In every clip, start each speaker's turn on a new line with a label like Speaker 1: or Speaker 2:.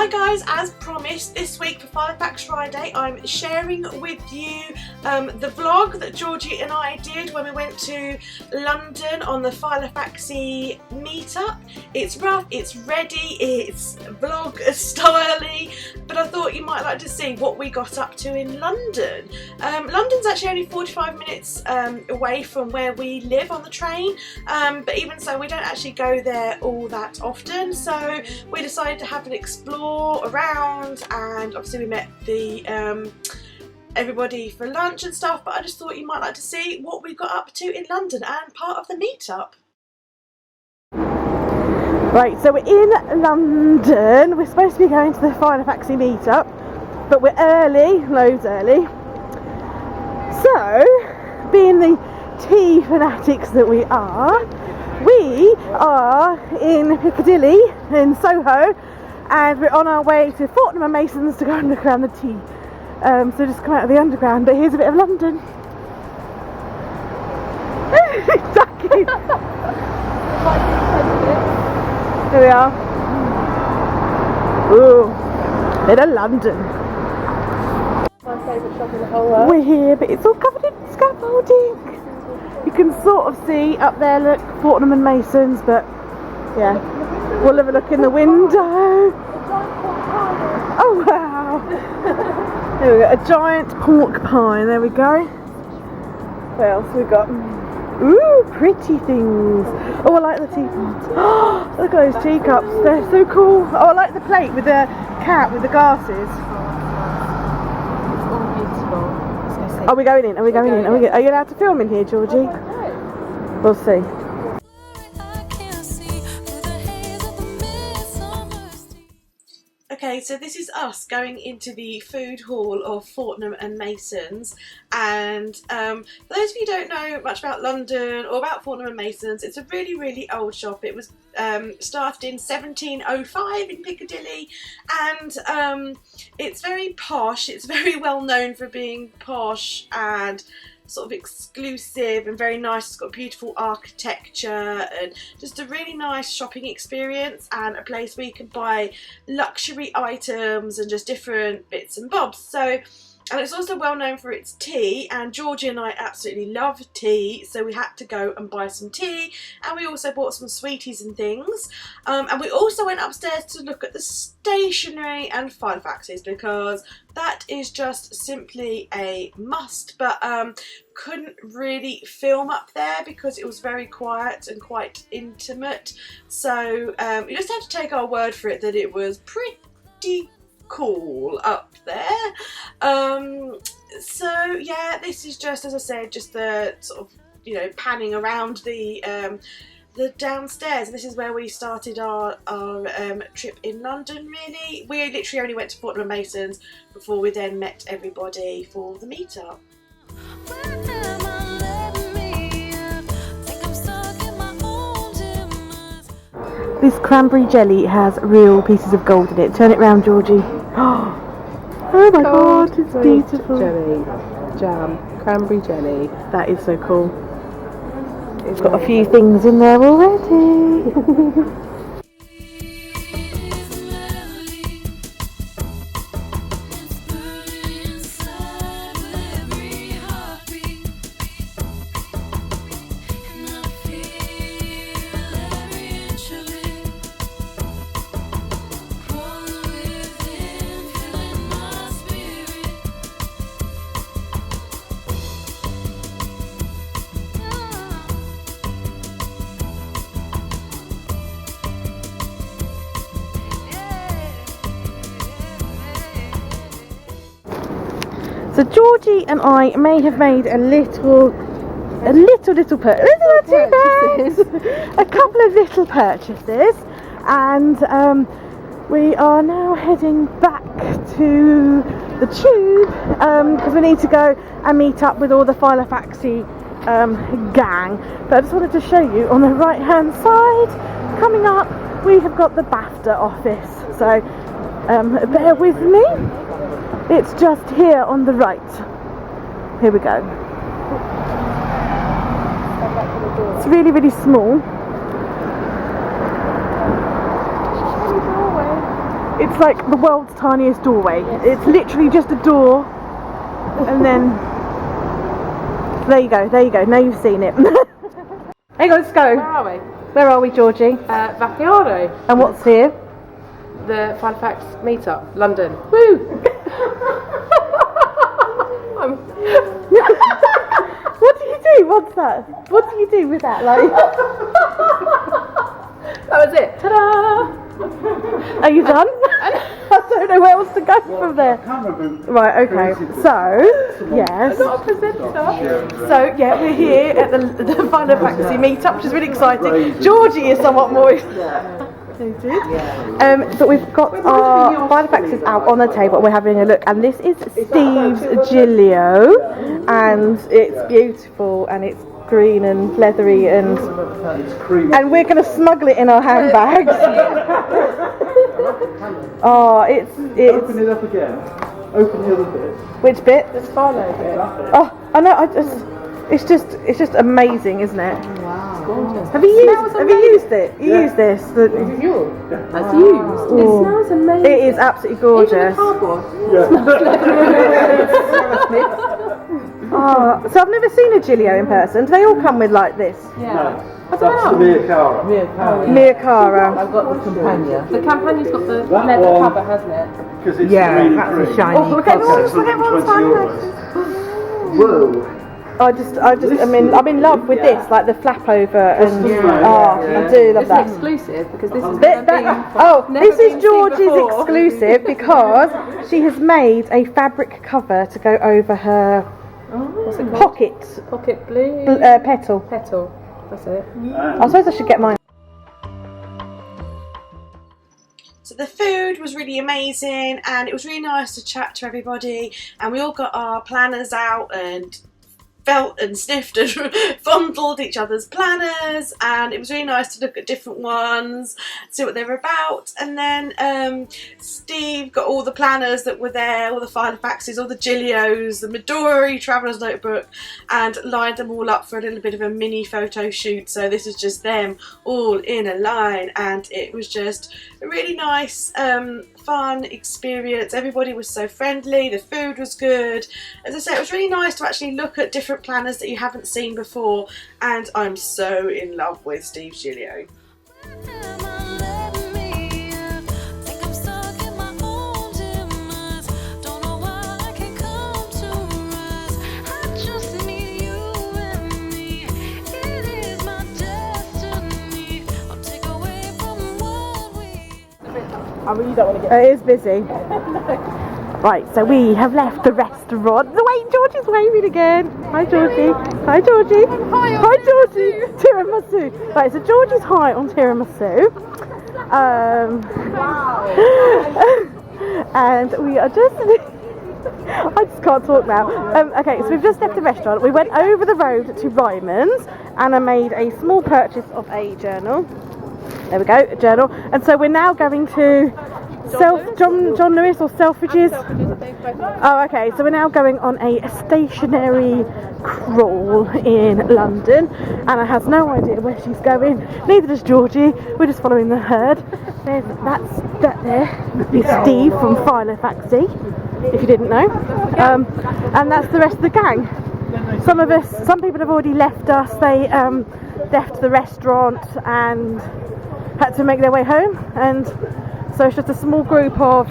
Speaker 1: Hi guys, as promised, this week for Filofax Friday I'm sharing with you the vlog that Georgie and I did when we went to London on the Philofaxy meetup. It's rough, it's ready, it's vlog styly, but I thought you might like to see what we got up to in London. London's actually only 45 minutes away from where we live on the train, but even so we don't actually go there all that often, so we decided to have an explore around, and obviously we met the everybody for lunch and stuff, but I just thought you might like to see what we got up to in London and part of the meetup. Right, so we're in London. We're supposed to be going to the Philofaxy meetup, but we're early, loads early. So, being the tea fanatics that we are in Piccadilly in Soho, and we're on our way to Fortnum and Mason's to go and look around the tea. So just come out of the underground, but here's a bit of London. Ducky. Here we are. Ooh, bit of London.
Speaker 2: My favourite shop in the whole world.
Speaker 1: We're here, but it's all covered in scaffolding. You can sort of see up there, look, Fortnum and Mason's, but yeah, we'll have a look in the window. Oh wow! There we go, a giant pork pie. There we go. What else we got? Ooh, pretty things. Oh, I like the teapots. Oh, look at those teacups. They're so cool. Oh, I like the plate with the cat with the glasses.
Speaker 2: It's all beautiful.
Speaker 1: Are we going in? Are we going in? Are you allowed to film in here, Georgie? We'll see. Okay, so this is us going into the food hall of Fortnum and Mason's, and for those of you who don't know much about London or about Fortnum and Mason's, it's a really old shop. It was started in 1705 in Piccadilly, and it's very posh. It's very well known for being posh and sort of exclusive and very nice. It's got beautiful architecture and just a really nice shopping experience, and a place where you can buy luxury items and just different bits and bobs. So, and it's also well known for its tea, and Georgie and I absolutely love tea, so we had to go and buy some tea, and we also bought some sweeties and things, and we also went upstairs to look at the stationery and Filofaxes, because that is just simply a must, but couldn't really film up there because it was very quiet and quite intimate, so you just have to take our word for it that it was pretty cool up there. So yeah, this is just, as I said, just the sort of, you know, panning around the downstairs, and this is where we started our trip in London. Really, we literally only went to Fortnum and Mason's before we then met everybody for the meetup. This cranberry jelly has real pieces of gold in it. Turn it round, Georgie. Oh my god, it's beautiful.
Speaker 2: Jelly, jam, cranberry jelly.
Speaker 1: That is so cool. It's got a few things in there already. So Georgie and I may have made a little purchase, a couple of little purchases, and we are now heading back to the tube because we need to go and meet up with all the Philofaxy gang. But I just wanted to show you on the right hand side, coming up, we have got the BAFTA office, so bear with me. It's just here on the right. Here we go. It's really small. It's like the world's tiniest doorway. Yes. It's literally just a door, and then there you go. Now you've seen it. Hey, let's go. Where are we, Georgie?
Speaker 2: Vacchiano.
Speaker 1: And what's here?
Speaker 2: The Filofax meetup, London. Woo!
Speaker 1: What do you do? What's that? What do you do with that? Like,
Speaker 2: that was it. Ta-da!
Speaker 1: Are you done? I don't know where else to go from there. Right, okay. So, yes.
Speaker 2: I'm not a presenter.
Speaker 1: So, yeah, we're here at the Philofaxy meetup, which is really exciting. Georgie is somewhat more but we've got our Filofaxes out on the table. We're having a look, and this is Steve's Giglio, and it's beautiful, and it's green and leathery, and we're going to smuggle it in our handbags. Oh, it's
Speaker 3: Open it up again. Open the other bit.
Speaker 1: Which bit?
Speaker 2: The Philo bit.
Speaker 1: Oh, I know. It's just amazing, isn't it?
Speaker 2: Wow. It's gorgeous.
Speaker 1: Have you used it? You used this?
Speaker 2: That's used. It smells amazing.
Speaker 1: It is absolutely gorgeous.
Speaker 2: Even the cardboard.
Speaker 1: Oh, so I've never seen a Giglio in person. Do they all come with like this?
Speaker 2: Yeah.
Speaker 3: No, that's the Miacara.
Speaker 1: Miacara.
Speaker 2: I've got the Campagna. The Campagna's got the leather cover, hasn't it?
Speaker 3: Because it's really pretty.
Speaker 1: Shiny. Oh, look at everyone's
Speaker 3: Whoa.
Speaker 1: I'm in love with this, like the flap over, and I do love that.
Speaker 2: It's exclusive because this is
Speaker 1: this is Georgie's exclusive because she has made a fabric cover to go over her
Speaker 2: pocket blue
Speaker 1: petal.
Speaker 2: That's it.
Speaker 1: I suppose I should get mine. So the food was really amazing, and it was really nice to chat to everybody, and we all got our planners out and felt and sniffed and fondled each other's planners, and it was really nice to look at different ones, see what they were about. And then Steve got all the planners that were there, all the Filofaxes, all the Giglios, the Midori Traveller's Notebook, and lined them all up for a little bit of a mini photo shoot. So this is just them all in a line, and it was just a really nice fun experience. Everybody was so friendly, the food was good. As I said, it was really nice to actually look at different planners that you haven't seen before, and I'm so in love with Steve's Giglio.
Speaker 2: I really don't want to get.
Speaker 1: It is busy. Right, so we have left the restaurant. Wait, Georgie's waving again. Hi, Georgie. Hi, Georgie. Hi, Georgie. Tiramisu. Right, so Georgie's high on tiramisu.
Speaker 2: Wow.
Speaker 1: And we are just. I just can't talk now. Okay, so we've just left the restaurant. We went over the road to Ryman's, and I made a small purchase of a journal. There we go, a journal. And so we're now going to John Lewis or Selfridges. Oh, okay. So we're now going on a stationery crawl in London. Anna has no idea where she's going. Neither does Georgie. We're just following the herd. That there is Steve from Philofaxy, if you didn't know. And that's the rest of the gang. Some people have already left us. They left the restaurant and had to make their way home, and so it's just a small group of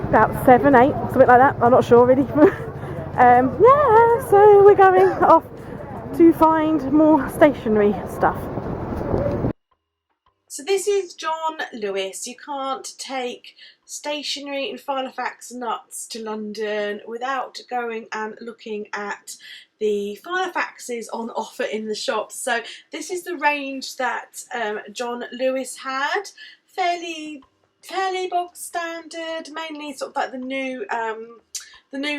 Speaker 1: about 7, 8, something like that. I'm not sure really. Yeah, so we're going off to find more stationery stuff. So this is John Lewis. You can't take stationery and Filofax nuts to London without going and looking at the Filofaxes on offer in the shops. So this is the range that John Lewis had. Fairly bog standard, mainly sort of like the new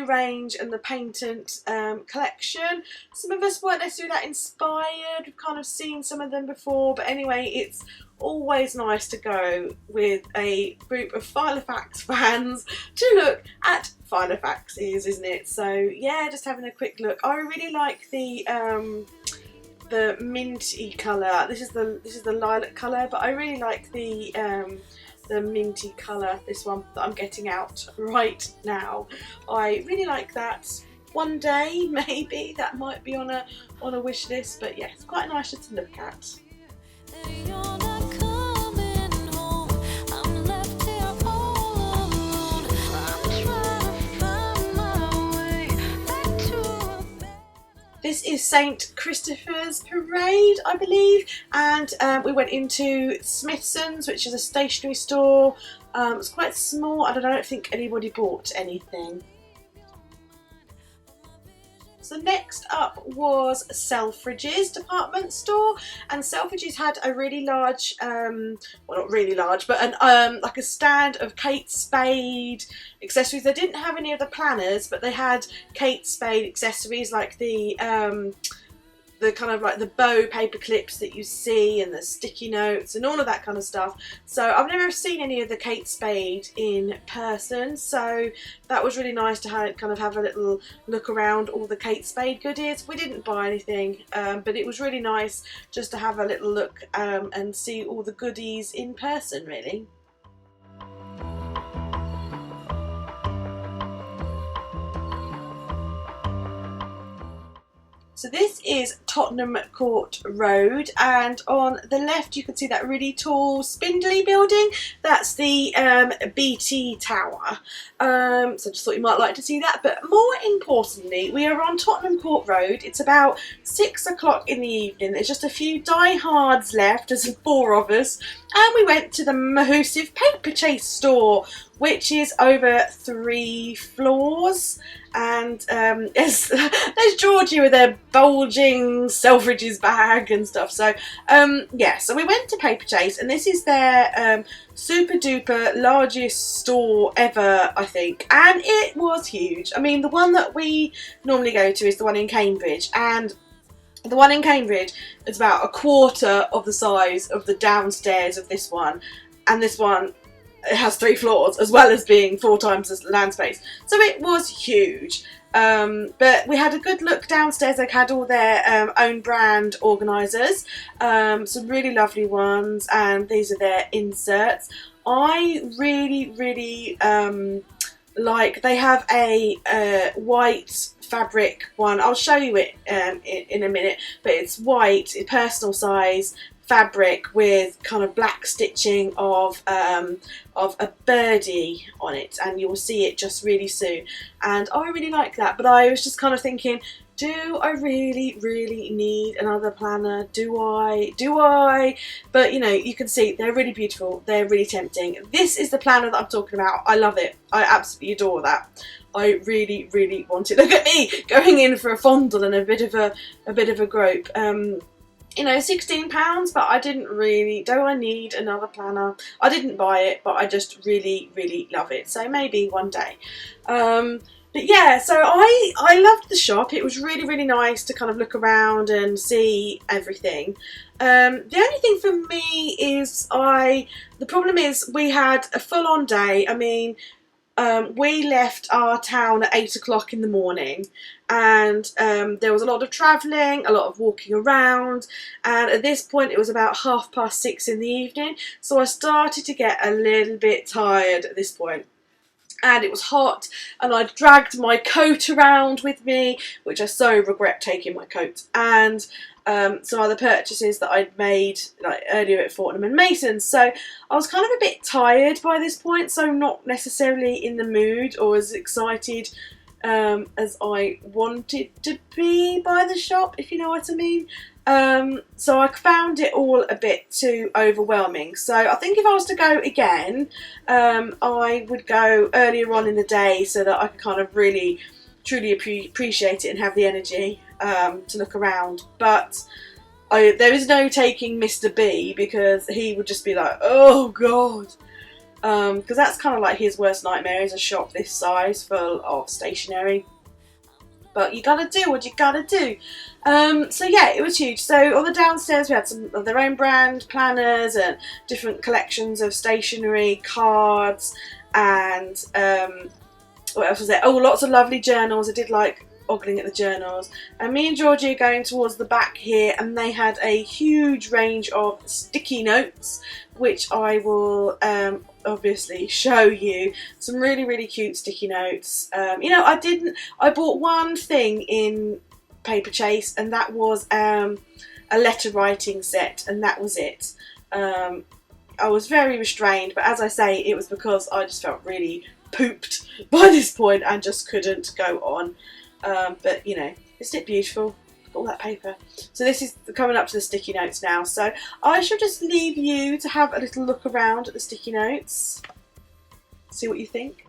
Speaker 1: range and the patent collection. Some of us weren't necessarily that inspired. We've kind of seen some of them before, but anyway, it's always nice to go with a group of Filofax fans to look at Filofaxes, isn't it? So yeah, just having a quick look. I really like the minty colour. This is the lilac colour, but I really like the the minty colour, this one that I'm getting out right now. I really like that. One day maybe that might be on a wish list, but yeah, it's quite nice just to look at. This is St Christopher's Parade, I believe, and we went into Smithson's, which is a stationery store. It's quite small, and I don't think anybody bought anything. So next up was Selfridges department store, and Selfridges had a really large, well not really large, but an like a stand of Kate Spade accessories. They didn't have any of the planners, but they had Kate Spade accessories like the kind of like the bow paper clips that you see and the sticky notes and all of that kind of stuff. So I've never seen any of the Kate Spade in person, so that was really nice to kind of have a little look around all the Kate Spade goodies. We didn't buy anything, but it was really nice just to have a little look and see all the goodies in person, really. So this is Tottenham Court Road, and on the left you can see that really tall spindly building. That's the BT Tower. So I just thought you might like to see that. But more importantly, we are on Tottenham Court Road. It's about 6 o'clock in the evening. There's just a few diehards left, there's 4 of us, and we went to the Mahusive Paper Chase store, which is over 3 floors. And there's Georgie with her bulging Selfridges bag and stuff. So yeah, so we went to Paper Chase, and this is their super duper largest store ever, I think, and it was huge. I mean, the one that we normally go to is the one in Cambridge, and the one in Cambridge is about a quarter of the size of the downstairs of this one, and this one, it has 3 floors as well as being 4 times the land space, so it was huge. But we had a good look downstairs. They had all their own brand organisers, some really lovely ones, and these are their inserts. I really like, they have a white fabric one. I'll show you it in a minute, but it's white, personal size fabric with kind of black stitching of a birdie on it, and you'll see it just really soon, and I really like that. But I was just kind of thinking, do I really need another planner? Do I? But you know, you can see they're really beautiful, they're really tempting. This is the planner that I'm talking about. I love it. I absolutely adore that. I really want it. Look at me going in for a fondle and a bit of a grope. You know, £16, but I didn't really, do I need another planner? I didn't buy it, but I just really love it. So maybe one day. But yeah, so I loved the shop. It was really nice to kind of look around and see everything. The only thing for me is the problem is we had a full-on day. I mean, we left our town at 8 o'clock in the morning, and there was a lot of travelling, a lot of walking around, and at this point it was about 6:30 in the evening, so I started to get a little bit tired at this point. And it was hot, and I dragged my coat around with me, which I so regret taking my coat, and some other purchases that I'd made like earlier at Fortnum and Mason's. So I was kind of a bit tired by this point, so not necessarily in the mood or as excited as I wanted to be by the shop, if you know what I mean. So I found it all a bit too overwhelming. So I think if I was to go again, I would go earlier on in the day so that I could kind of really truly appreciate it and have the energy to look around. But there is no taking Mr. B, because he would just be like, oh god, because that's kind of like his worst nightmare, is a shop this size full of stationery. But you gotta do what you gotta do. So yeah, it was huge. So on the downstairs we had some of their own brand planners and different collections of stationery, cards, and what else was there? Oh, lots of lovely journals. I did like ogling at the journals. And me and Georgie are going towards the back here, and they had a huge range of sticky notes, which I will obviously show you some really cute sticky notes. You know, I bought one thing in Paper Chase, and that was a letter writing set, and that was it. I was very restrained, but as I say, it was because I just felt really pooped by this point and just couldn't go on. But you know, isn't it beautiful? All that paper. So this is coming up to the sticky notes now, so I shall just leave you to have a little look around at the sticky notes, see what you think.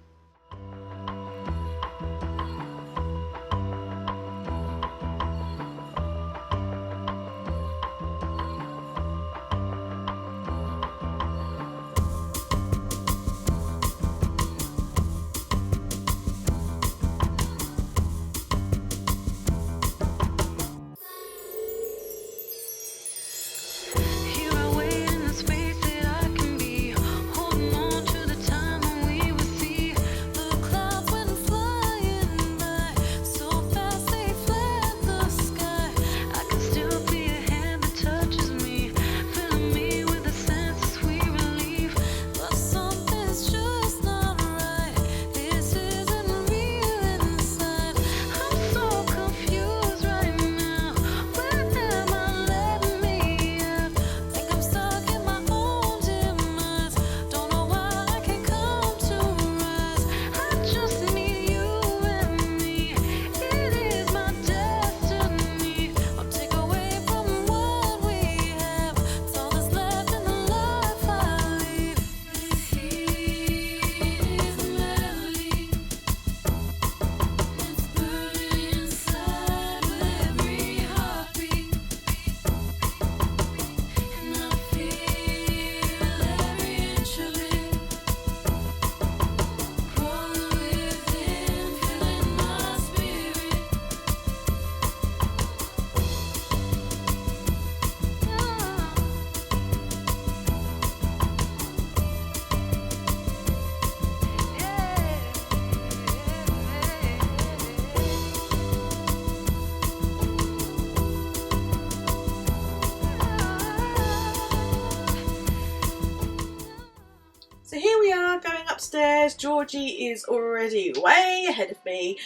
Speaker 1: So here we are going upstairs. Georgie is already way ahead of me.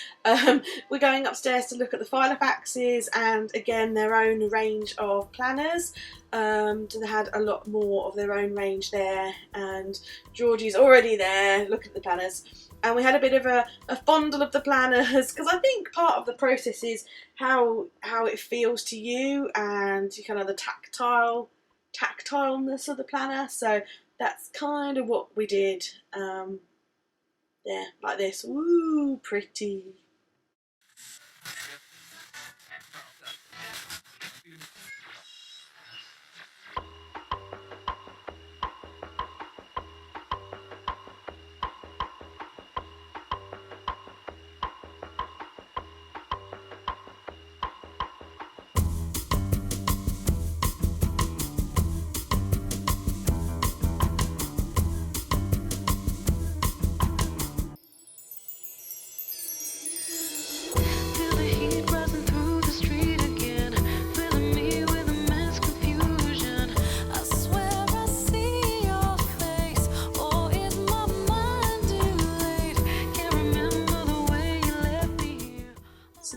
Speaker 1: We're going upstairs to look at the Filofaxes and again their own range of planners. They had a lot more of their own range there, and Georgie's already there looking at the planners. And we had a bit of a fondle of the planners, because I think part of the process is how it feels to you and kind of the tactileness of the planner. So that's kind of what we did. Yeah, like this. Woo, pretty.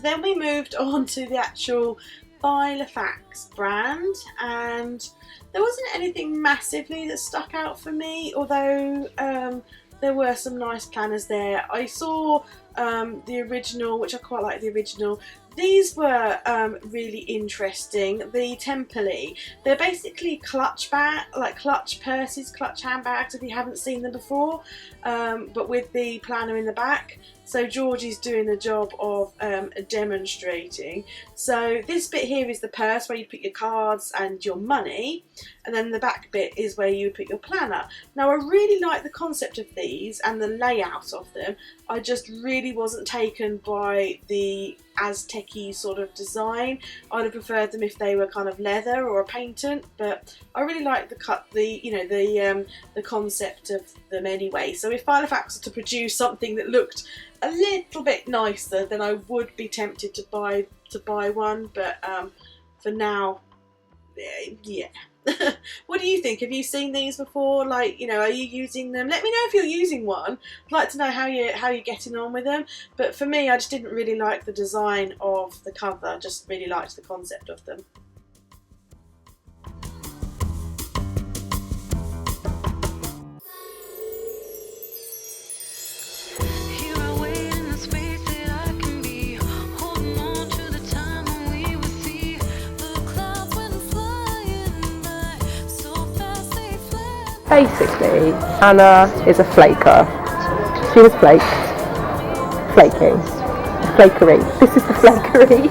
Speaker 1: Then we moved on to the actual Filofax brand, and there wasn't anything massively that stuck out for me, although there were some nice planners there. I saw the original, which I quite like the original. These were really interesting. The Temperley, they're basically clutch purses, clutch handbags if you haven't seen them before, but with the planner in the back. So Georgie's doing the job of demonstrating. So this bit here is the purse where you put your cards and your money, and then the back bit is where you put your planner. Now I really like the concept of these and the layout of them. I just really wasn't taken by the Aztec-y sort of design. I'd have preferred them if they were kind of leather or a patent, but I really like the concept of them anyway. So if Filofax was to produce something that looked a little bit nicer, then I would be tempted to buy one, but for now, yeah, What do you think? Have you seen these before? Like, you know, are you using them? Let me know if you're using one. I'd like to know how you're getting on with them. But for me, I just didn't really like the design of the cover. I just really liked the concept of them.
Speaker 2: Basically, Anna is a flaker. She was flaked. Flaking. Flakery. This is the flakery.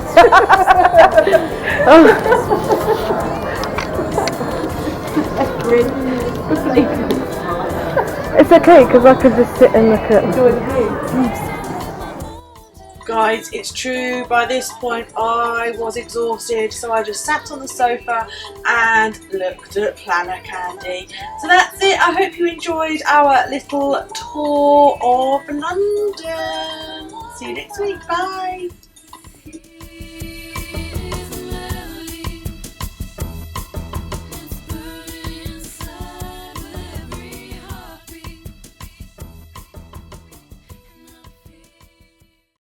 Speaker 2: It's okay because I could just sit and look at. Enjoy the view.
Speaker 1: Guys, it's true, by this point I was exhausted, so I just sat on the sofa and looked at planner candy. So that's it. I hope you enjoyed our little tour of London. See you next week. Bye.